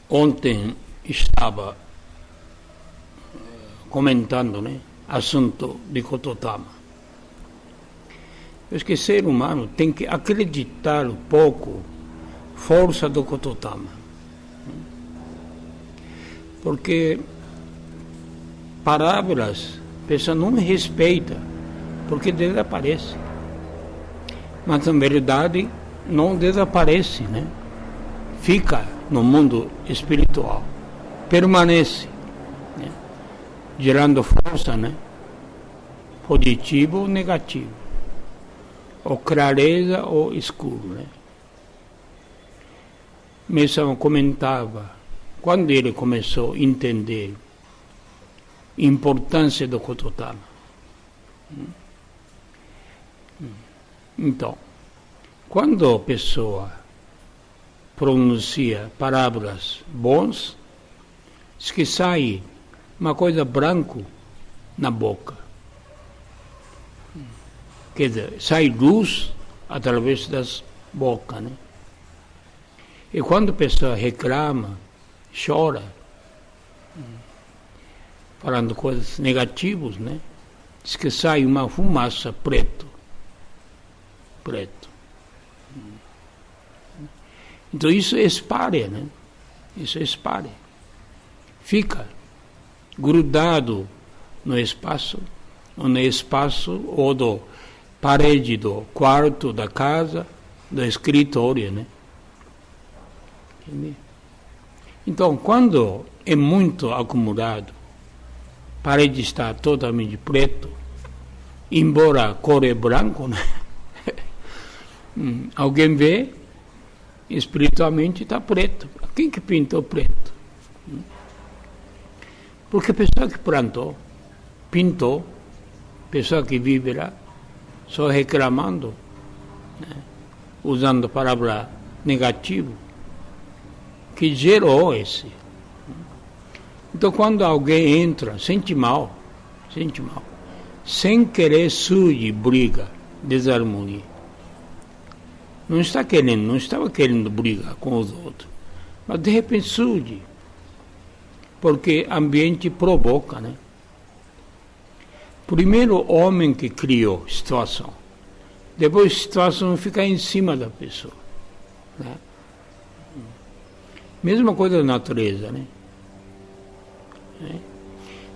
Ontem estava comentando, né, assunto de Kototama. Eu acho que o ser humano tem que acreditar um pouco força do Kototama. Porque parábolas a pessoa não respeita, porque desaparece. Mas na verdade não desaparece, né? Fica no mundo espiritual, permanece, né? Gerando força, né? Positivo ou negativo, ou clareza ou escuro, né? Mesmo comentava, quando ele começou a entender a importância do Kototama. Então, quando a pessoa pronuncia palavras bons, diz que sai uma coisa branca na boca. Quer dizer, sai luz através das bocas, né? E quando a pessoa reclama, chora, falando coisas negativas, né? Diz que sai uma fumaça preto. Então isso espalha, né? Isso espalha. Fica grudado no espaço ou do parede do quarto, da casa, do escritório, né? Então, quando é muito acumulado, a parede está totalmente preto, embora a cor é branco, né? Alguém vê, espiritualmente está preto. Quem que pintou preto? Porque a pessoa que plantou, pintou, a pessoa que vive lá, só reclamando, né? Usando palavra negativa, que gerou esse. Então, quando alguém entra, sente mal, sem querer surge briga, desarmonia. Não estava querendo brigar com os outros, mas de repente surge, porque o ambiente provoca, né? Primeiro o homem que criou a situação, depois a situação fica em cima da pessoa, né? Mesma coisa da natureza, né?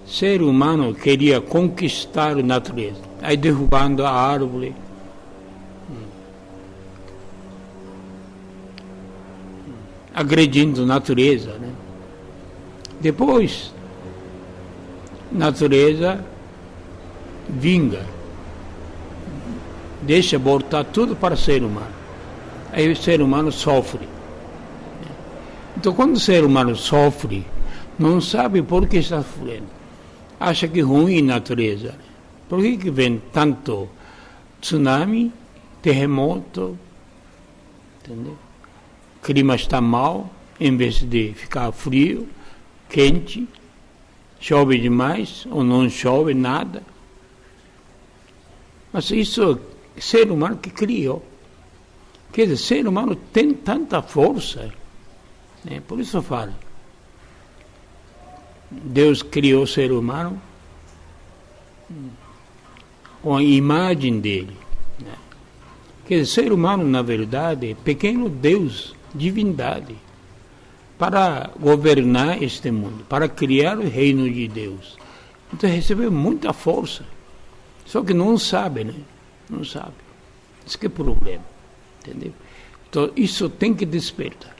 Ser humano queria conquistar a natureza, aí derrubando a árvore, agredindo a natureza, né? Depois, a natureza vinga, deixa voltar tudo para o ser humano. Aí o ser humano sofre. Então, quando o ser humano sofre, não sabe por que está sofrendo. Acha que é ruim a natureza. Por que vem tanto tsunami, terremoto, entendeu? O clima está mal, em vez de ficar frio, quente, chove demais ou não chove nada. Mas isso é ser humano que criou. Quer dizer, ser humano tem tanta força, né? Por isso fala. Deus criou o ser humano com a imagem dele, né? Quer dizer, ser humano, na verdade, é pequeno Deus, divindade, para governar este mundo, para criar o reino de Deus. Então recebeu muita força, só que não sabe, né? Não sabe. Isso que é o problema, entendeu? Então isso tem que despertar.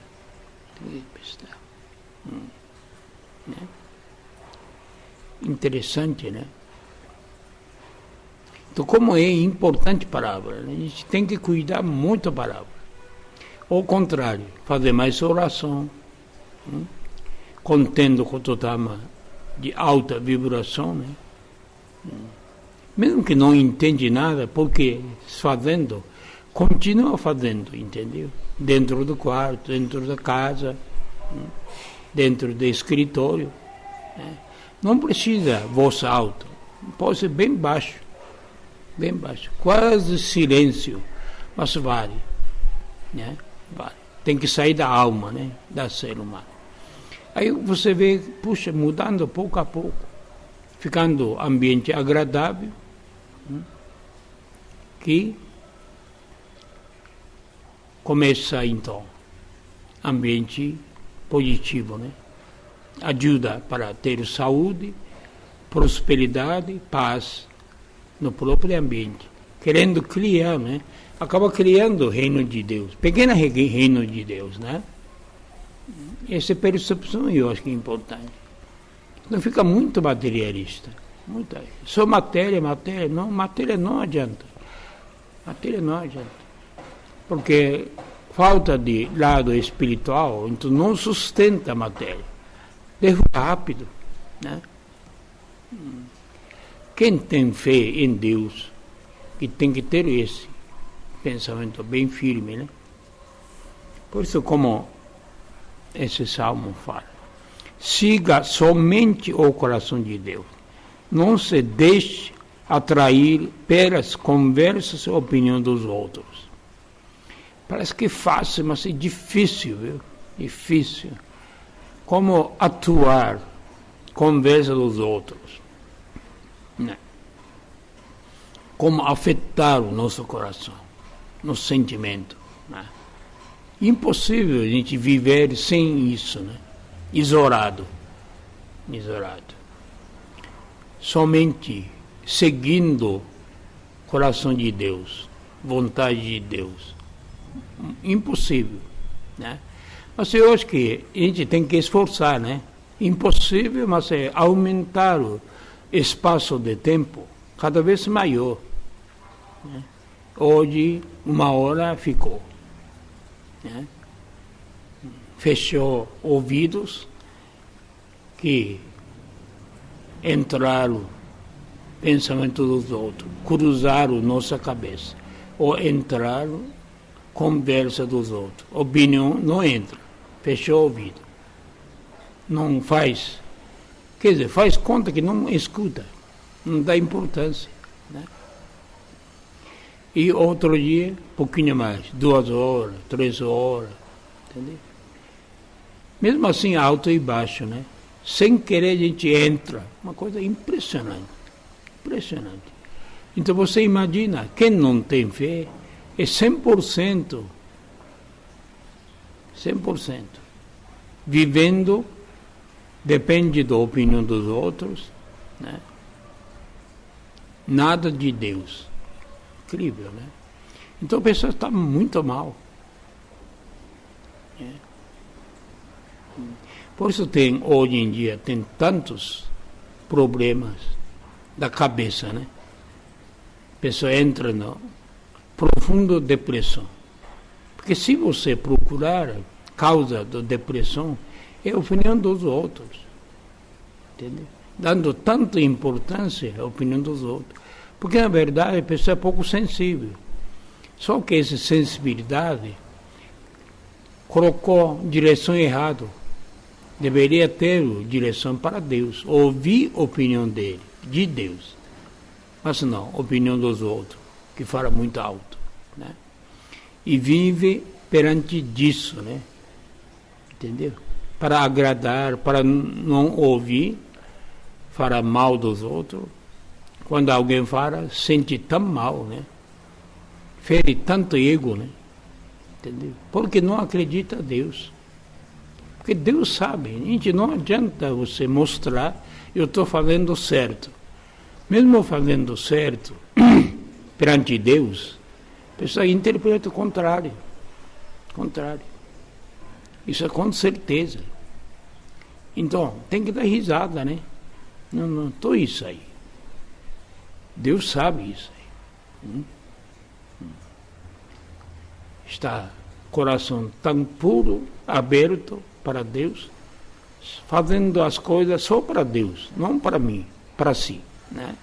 Tem que despertar. Né? Interessante, né? Então, como é importante a palavra, né? A gente tem que cuidar muito da palavra. Ou contrário, fazer mais oração, contendo o Kototama de alta vibração, né? Mesmo que não entende nada, porque fazendo, continua fazendo, entendeu? Dentro do quarto, dentro da casa, dentro do escritório, né? Não precisa voz alta, pode ser bem baixo, quase silêncio, mas vale, né? Vale. tem que sair da alma, né, da ser humano. Aí você vê, puxa, mudando pouco a pouco, ficando ambiente agradável, que começa então ambiente positivo, né? Ajuda para ter saúde, prosperidade, paz no próprio ambiente, querendo criar, né? Acaba criando o reino de Deus, pequeno reino de Deus, né? Essa percepção eu acho que é importante. Não fica muito materialista, só matéria, não, matéria não adianta, porque falta de lado espiritual, então não sustenta a matéria, derruba rápido, né? Quem tem fé em Deus, que tem que ter esse pensamento bem firme, né? Por isso, como esse salmo fala, siga somente o coração de Deus, não se deixe atrair pelas conversas e opiniões dos outros. Parece que é fácil, mas é difícil, viu? Difícil. Como atuar, conversa dos outros, né? Como afetar o nosso coração, nosso sentimento, né? Impossível a gente viver sem isso, né? Isolado. Somente seguindo o coração de Deus, vontade de Deus. Impossível, né? Mas eu acho que a gente tem que esforçar, né? Impossível, mas é aumentar o espaço de tempo cada vez maior, né? Hoje, 1 hora ficou, né? Fechou ouvidos que entraram pensamento dos outros, cruzaram nossa cabeça, ou entraram conversa dos outros. Opinião não entra, fechou o ouvido. Não faz, quer dizer, faz conta que não escuta, não dá importância, né? E outro dia, pouquinho mais, 2 horas, 3 horas, entendeu? Mesmo assim, alto e baixo, né? Sem querer a gente entra, uma coisa impressionante. Então você imagina, quem não tem fé é 100%, vivendo, depende da opinião dos outros, né? Nada de Deus. Incrível, né? Então a pessoa está muito mal. Por isso hoje em dia, tem tantos problemas da cabeça, né? A pessoa entra na profunda depressão. Porque se você procurar causa da depressão, é a opinião dos outros. Entendeu? Dando tanta importância à opinião dos outros. Porque, na verdade, a pessoa é pouco sensível. Só que essa sensibilidade colocou direção errada. Deveria ter direção para Deus. Ouvir a opinião dele, de Deus. Mas não, a opinião dos outros, que fala muito alto, né? E vive perante disso, né? Entendeu? Para agradar, para não ouvir, falar mal dos outros. Quando alguém fala, sente tão mal, né? Fere tanto ego, né? Entendeu? Porque não acredita em Deus. Porque Deus sabe, gente, não adianta você mostrar, eu estou fazendo certo. Mesmo fazendo certo, perante Deus, a pessoa interpreta o contrário. Isso é com certeza. Então, tem que dar risada, né? Não estou isso aí. Deus sabe isso aí. Está coração tão puro, aberto para Deus, fazendo as coisas só para Deus, não para mim, para si, né?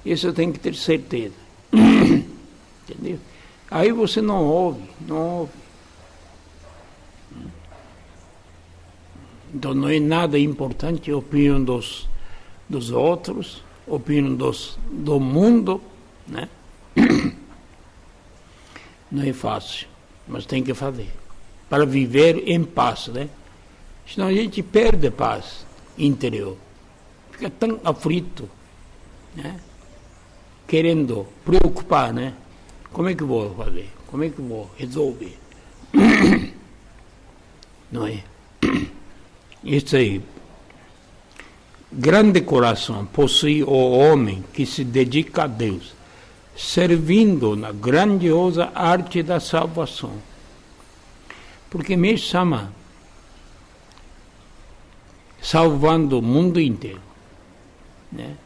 Isso tem que ter certeza. Entendeu? Aí você não ouve. Então não é nada importante a opinião dos outros, a opinião do mundo, né? Não é fácil, mas tem que fazer. para viver em paz, né? Senão a gente perde a paz interior, fica tão aflito, né? Querendo preocupar, né? Como é que eu vou fazer? Como é que eu vou resolver? Não é? Isso aí. Grande coração possui o homem que se dedica a Deus, servindo na grandiosa arte da salvação. Porque me chama salvando o mundo inteiro, né?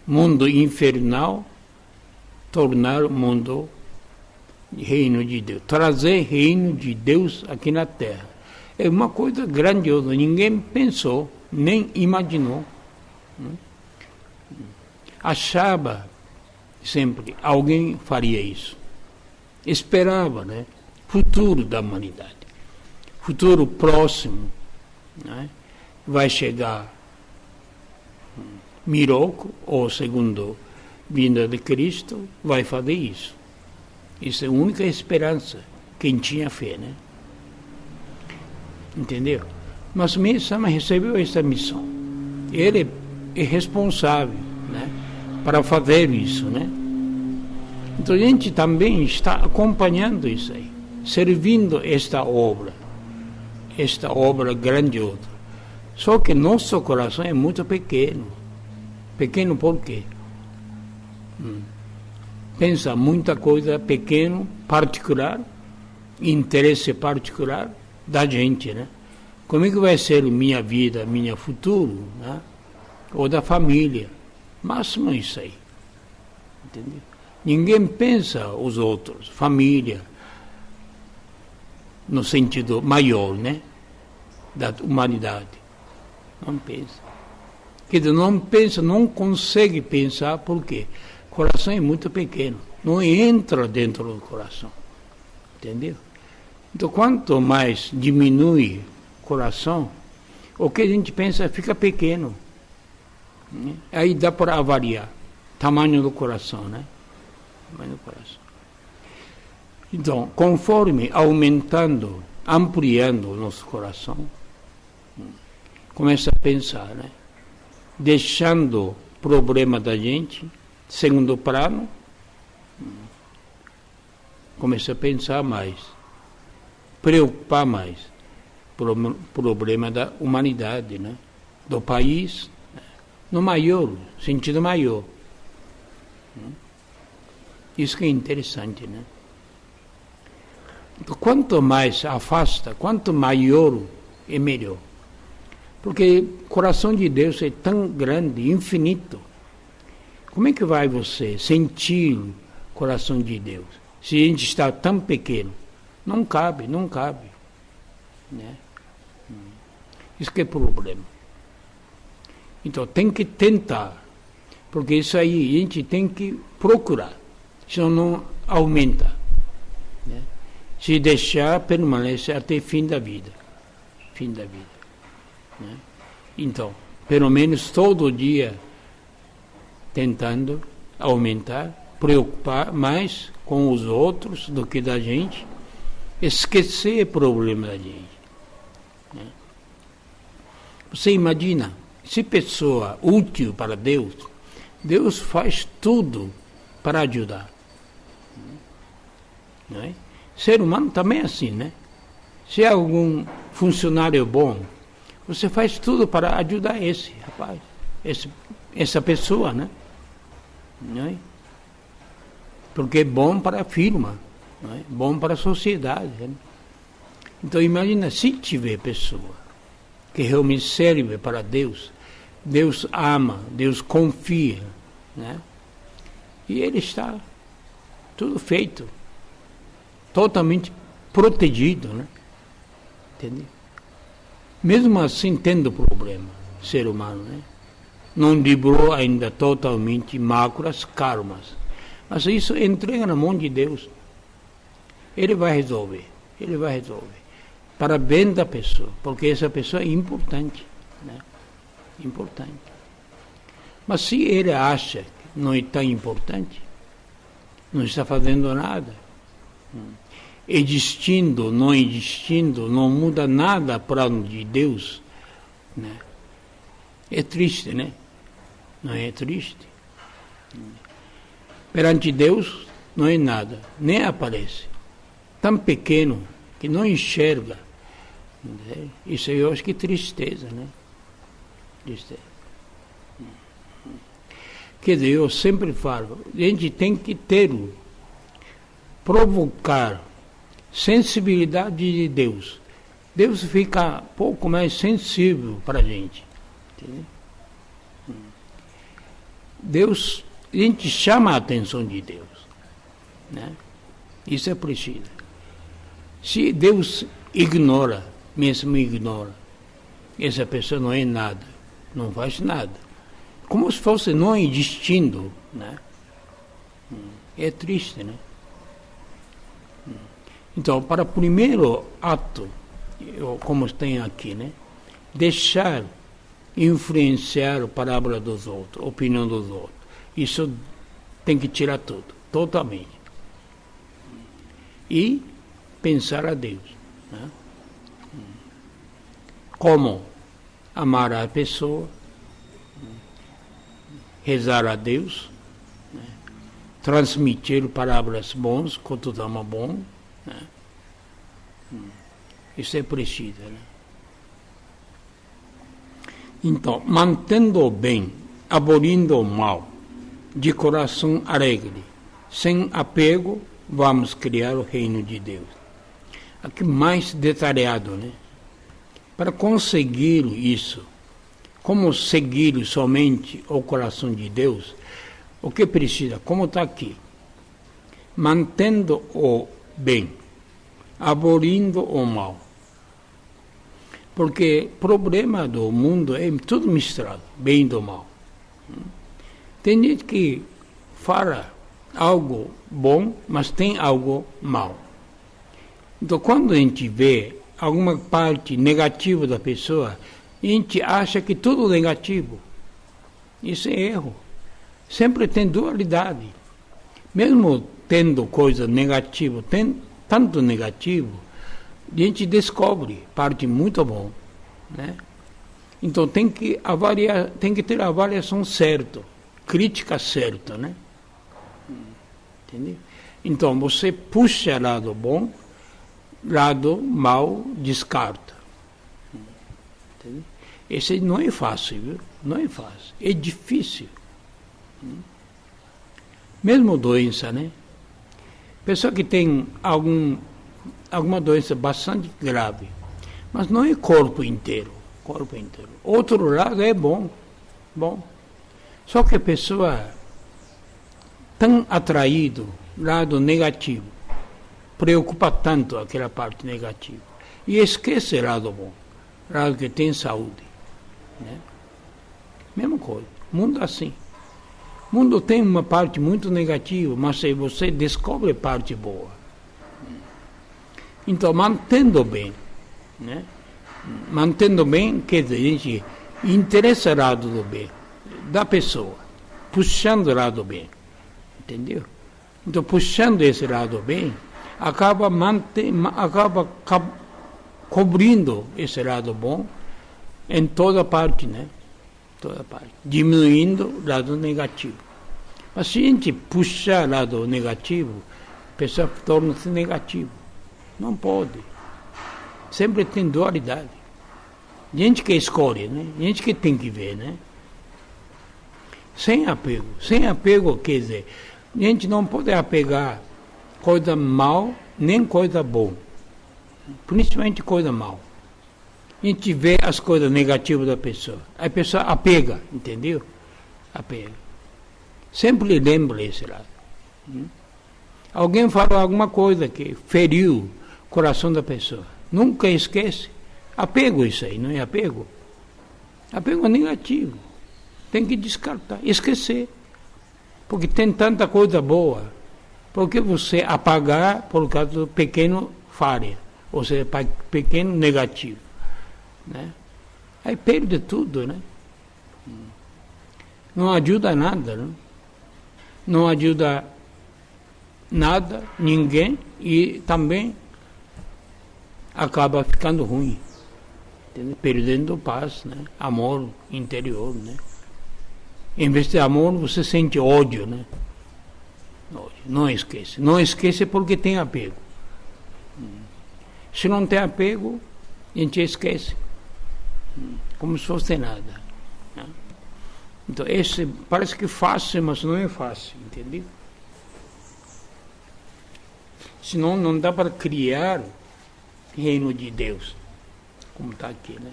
Mundo infernal, tornar o mundo reino de Deus, trazer reino de Deus aqui na Terra. É uma coisa grandiosa, ninguém pensou, nem imaginou. Achava sempre alguém faria isso. Esperava, né? Futuro da humanidade, futuro próximo, né? Vai chegar miracle, ou segundo vinda de Cristo, vai fazer isso. Isso é a única esperança, quem tinha fé, né? Entendeu? Mas Mesama recebeu essa missão. Ele é responsável, né, para fazer isso, né? Então a gente também está acompanhando isso aí, servindo esta obra grandiosa. Só que nosso coração é muito pequeno. Pequeno por quê? Pensa muita coisa pequeno, particular, interesse particular da gente, né? Como é que vai ser minha vida, meu futuro, né? Ou da família? Máximo isso aí. Entendeu? Ninguém pensa os outros, família, no sentido maior, né? Da humanidade. Não pensa. Quer dizer, não pensa, não consegue pensar, por quê? O coração é muito pequeno, não entra dentro do coração. Entendeu? Então, quanto mais diminui o coração, o que a gente pensa fica pequeno. Né? Aí dá para avaliar o tamanho do coração, né? Tamanho do coração. Então, conforme aumentando, ampliando o nosso coração, começa a pensar, né? Deixando o problema da gente, segundo plano, começa a pensar mais, preocupar mais, problema da humanidade, né? Do país, no maior, sentido maior. Isso que é interessante, né? Então, quanto mais afasta, quanto maior é melhor. Porque o coração de Deus é tão grande, infinito. Como é que vai você sentir o coração de Deus? Se a gente está tão pequeno, não cabe. Né? Isso que é problema. Então tem que tentar, porque isso aí a gente tem que procurar, senão não aumenta. Né? Se deixar, permanece até fim da vida. Né? Então, pelo menos todo dia tentando aumentar, preocupar mais com os outros do que da gente, esquecer o problema da gente. Né? Você imagina, se pessoa útil para Deus, Deus faz tudo para ajudar. Não é? Ser humano também é assim, né? Se é algum funcionário bom, você faz tudo para ajudar esse rapaz, essa pessoa, né? Não é? Porque é bom para a firma, não é? Bom para a sociedade. Né? Então imagina se tiver pessoa que realmente serve para Deus, Deus ama, Deus confia, né? E ele está tudo feito, totalmente protegido, né? Entendeu? Mesmo assim, tendo problema, ser humano, né? Não livrou ainda totalmente máculas, karmas. Mas isso entrega na mão de Deus. Ele vai resolver. Para bem da pessoa, porque essa pessoa é importante. Né? Importante. Mas se ele acha que não é tão importante, não está fazendo nada, existindo, não muda nada para o plano de Deus, né? É triste, né? Não é triste? Perante Deus não é nada, nem aparece. Tão pequeno que não enxerga. Né? Isso eu acho que é tristeza, né? Tristeza. Quer dizer, eu sempre falo, a gente tem que provocar sensibilidade de Deus. Deus fica um pouco mais sensível para a gente. Entendeu? Deus, a gente chama a atenção de Deus. Né? Isso é preciso. Se Deus ignora, essa pessoa não é nada, não faz nada. Como se fosse não existindo, né? É triste, né? Então, para o primeiro ato, como tem aqui, né? Deixar influenciar a palavra dos outros, a opinião dos outros. Isso tem que tirar tudo, totalmente. E pensar a Deus. Né? Como amar a pessoa, rezar a Deus, né? Transmitir palavras bons, quanto ama bom. Né? Isso é preciso. Né? Então, mantendo o bem, abolindo o mal, de coração alegre, sem apego, vamos criar o reino de Deus. Aqui mais detalhado, né? Para conseguir isso, como seguir somente o coração de Deus, o que precisa, como está aqui, mantendo o bem, abolindo o mal. Porque o problema do mundo é tudo misturado, bem e mal. Tem gente que fala algo bom, mas tem algo mal. Então, quando a gente vê alguma parte negativa da pessoa, a gente acha que tudo é negativo. Isso é erro. Sempre tem dualidade. Mesmo tendo coisa negativa, tem tanto negativo, a gente descobre parte muito bom, né? Então tem que avaliar, tem que ter a avaliação certa, crítica certa, né? Entendeu? Então você puxa lado bom, lado mal descarta. Entendeu? Esse não é fácil, viu? Não é fácil, é difícil. Mesmo doença, né? Pessoa que tem alguma doença bastante grave, mas não é corpo inteiro. Outro lado é bom. Só que a pessoa tão atraído, lado negativo, preocupa tanto aquela parte negativa e esquece o lado bom, lado que tem saúde, né? Mesma coisa, mundo assim. O mundo tem uma parte muito negativa, mas se você descobre parte boa. Então, mantendo bem, né? Mantendo bem, quer dizer, a gente interessa o lado do bem, da pessoa, puxando o lado bem, entendeu? Então, puxando esse lado bem, acaba cobrindo esse lado bom em toda parte, né? Toda parte, diminuindo o lado negativo. Mas se a gente puxar o lado negativo, a pessoa torna-se negativa. Não pode. Sempre tem dualidade. Gente que escolhe, né? Gente que tem que ver, né? Sem apego. Sem apego, quer dizer, a gente não pode apegar coisa mal, nem coisa boa. Principalmente coisa mal. A gente vê as coisas negativas da pessoa. A pessoa apega, entendeu? Apega. Sempre lembra esse lado. Alguém falou alguma coisa que feriu o coração da pessoa. Nunca esquece. Apego isso aí, não é apego? Apego negativo. Tem que descartar, esquecer. Porque tem tanta coisa boa. Por que você apagar por causa do pequeno falha? Ou seja, pequeno negativo. Né? Aí perde tudo, né? Não ajuda nada, né? Não ajuda nada, ninguém, e também acaba ficando ruim, entendeu? Perdendo paz, né? Amor interior, né? Em vez de amor, você sente ódio, né? Ódio. Não esquece. Não esquece porque tem apego. Se não tem apego, a gente esquece. Como se fosse nada. Né? Então, esse parece que é fácil, mas não é fácil, entendeu? Senão não dá para criar reino de Deus, como está aqui, né?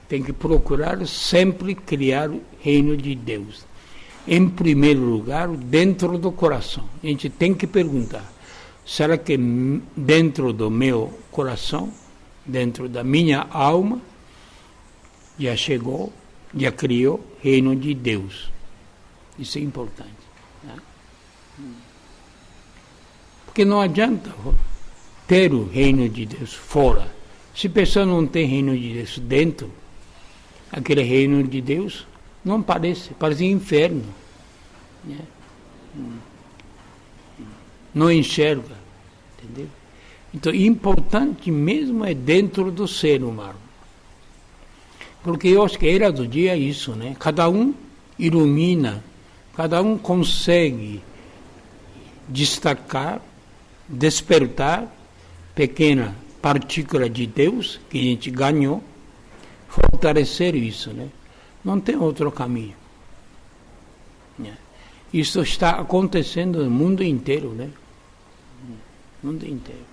Tem que procurar sempre criar o reino de Deus. Em primeiro lugar, dentro do coração. A gente tem que perguntar, será que dentro do meu coração, dentro da minha alma, já chegou, já criou reino de Deus? Isso é importante. Né? Porque não adianta ter o reino de Deus fora. Se a pessoa não tem reino de Deus dentro, aquele reino de Deus não parece inferno. Né? Não enxerga. Entendeu? Então, importante mesmo é dentro do ser humano. Porque eu acho que era do dia isso, né? Cada um ilumina, cada um consegue destacar, despertar pequena partícula de Deus que a gente ganhou, fortalecer isso, né? Não tem outro caminho. Né? Isso está acontecendo no mundo inteiro, né? No mundo inteiro.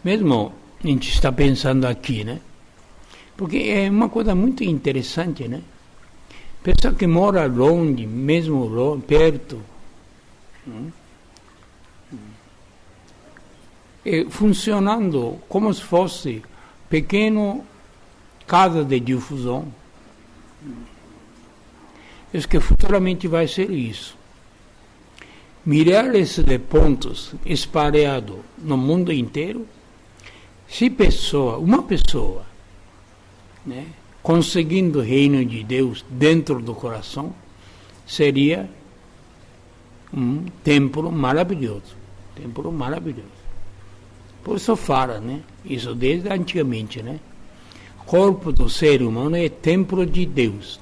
Mesmo a gente está pensando aqui, né? Porque é uma coisa muito interessante, né? Pessoa que mora longe, mesmo longe, perto, funcionando como se fosse pequeno casa de difusão. Eu acho que futuramente vai ser isso. Milhares de pontos espalhados no mundo inteiro. Se uma pessoa, né, conseguindo o reino de Deus dentro do coração, seria um templo maravilhoso. Templo maravilhoso. Por isso fala, né? Isso desde antigamente, né? O corpo do ser humano é templo de Deus.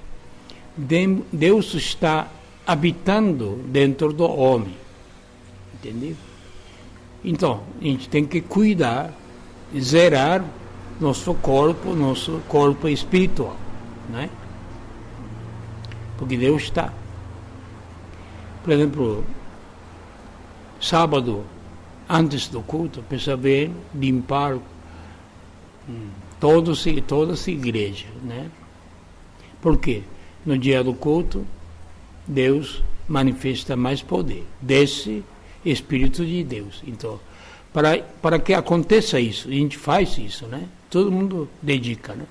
Deus está habitando dentro do homem. Entendeu? Então, a gente tem que cuidar, zerar nosso corpo espiritual, né? Porque Deus está. Por exemplo, sábado, antes do culto, a pessoa vem limpar todas as igrejas, né? Por quê? No dia do culto, Deus manifesta mais poder, desce Espírito de Deus. Então, para que aconteça isso, a gente faz isso, né? Todo mundo dedica, né?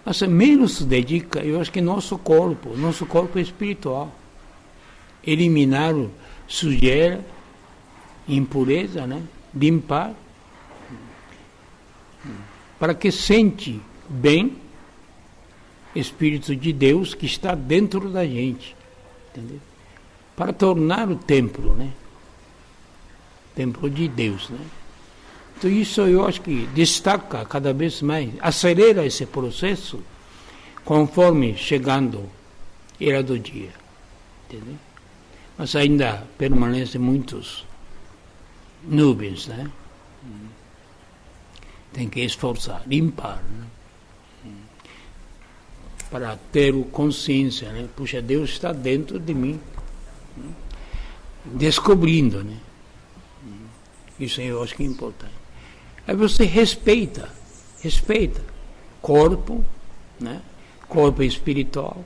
Mas menos dedica, eu acho que nosso corpo espiritual, eliminar sujeira, impureza, né? Limpar, para que sente bem Espírito de Deus que está dentro da gente, entendeu? Para tornar o templo, né? Templo de Deus, né? Então isso eu acho que destaca cada vez mais, acelera esse processo conforme chegando era do dia, entendeu? Mas ainda permanecem muitos nuvens, né? Tem que esforçar, limpar, né? Para ter consciência, né? Puxa, Deus está dentro de mim, né? Descobrindo, né? Isso eu acho que é importante. Aí você respeita corpo, né? Corpo espiritual,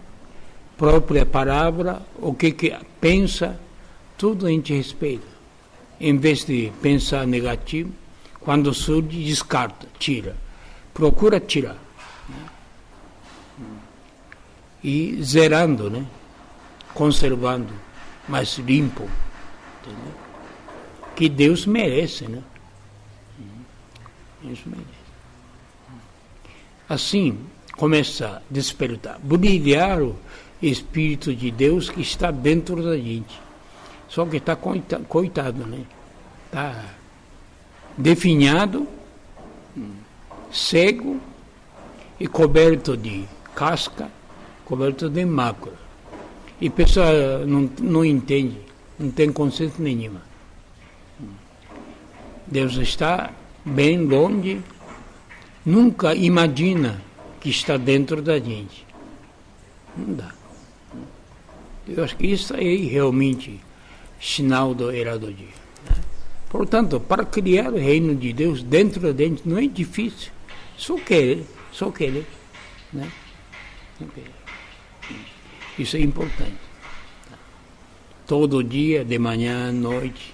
própria palavra, o que pensa, tudo a gente respeita. Em vez de pensar negativo, quando surge, descarta, tira. Procura tirar. Né? E zerando, né? Conservando, mais limpo. Entendeu? Que Deus merece, né? Deus merece. Assim, começa a despertar, brilhar o Espírito de Deus que está dentro da gente. Só que está coitado, né? Está definhado, cego e coberto de casca, coberto de mácula. E a pessoa não entende, não tem consciência nenhuma. Deus está bem longe, nunca imagina que está dentro da gente. Não dá. Eu acho que isso é realmente sinal da era do dia. Né? Portanto, para criar o reino de Deus dentro da gente não é difícil. Só querer. Né? Isso é importante. Todo dia, de manhã à noite,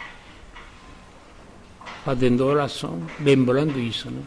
fazendo oração, lembrando isso. Né?